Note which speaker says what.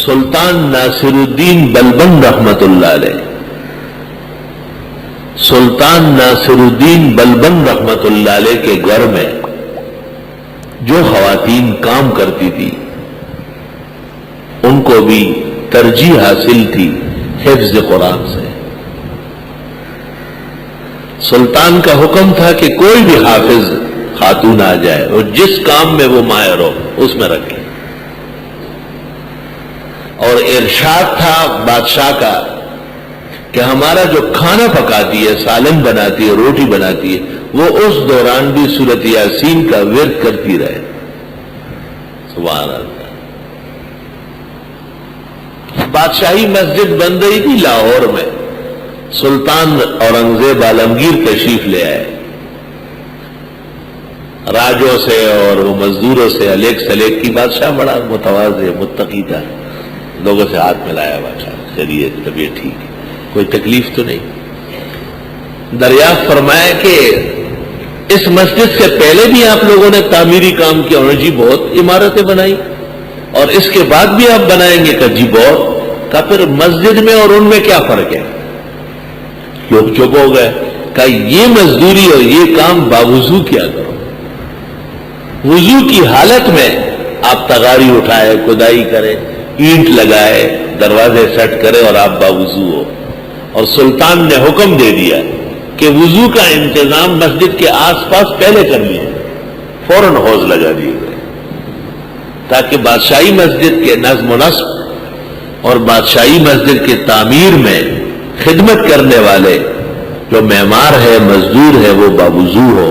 Speaker 1: سلطان ناصر الدین بلبن رحمت اللہ علیہ، سلطان ناصر الدین بلبن رحمت اللہ علیہ کے گھر میں جو خواتین کام کرتی تھی ان کو بھی ترجیح حاصل تھی حفظ قرآن سے۔ سلطان کا حکم تھا کہ کوئی بھی حافظ خاتون آ جائے اور جس کام میں وہ ماہر ہو اس میں رکھے، اور ارشاد تھا بادشاہ کا کہ ہمارا جو کھانا پکاتی ہے، سالن بناتی ہے، روٹی بناتی ہے، وہ اس دوران بھی سورۃ یاسین کا ورد کرتی رہے۔ سبحان اللہ۔ بادشاہی مسجد بن رہی تھی لاہور میں، سلطان اورنگزیب عالمگیر تشریف لے آئے، راجوں سے اور وہ مزدوروں سے الیک سلیک کی۔ بادشاہ بڑا متواضع متقی تھا، لوگوں سے ہاتھ ملایا، بادشاہ خیریت، طبیعت ٹھیک ہے، کوئی تکلیف تو نہیں؟ دریافت فرمایا کہ اس مسجد سے پہلے بھی آپ لوگوں نے تعمیری کام کیا؟ انہوں نے جی بہت عمارتیں بنائی، اور اس کے بعد بھی آپ بنائیں گے؟ کہ جی بہت۔ کہا پھر مسجد میں اور ان میں کیا فرق ہے؟ لوگ چپ ہو گئے۔ کہا یہ مزدوری اور یہ کام باوضو کیا کرو، وضو کی حالت میں آپ تغاری اٹھائے، کھدائی کرے، اینٹ لگائے، دروازے سیٹ کرے اور آپ باوضو ہو۔ اور سلطان نے حکم دے دیا کہ وضو کا انتظام مسجد کے آس پاس پہلے کر لیے، فوراً حوض لگا دیے گئے، تاکہ بادشاہی مسجد کے نظم و نسق اور بادشاہی مسجد کے تعمیر میں خدمت کرنے والے جو معمار ہے، مزدور ہے، وہ باوضو ہو،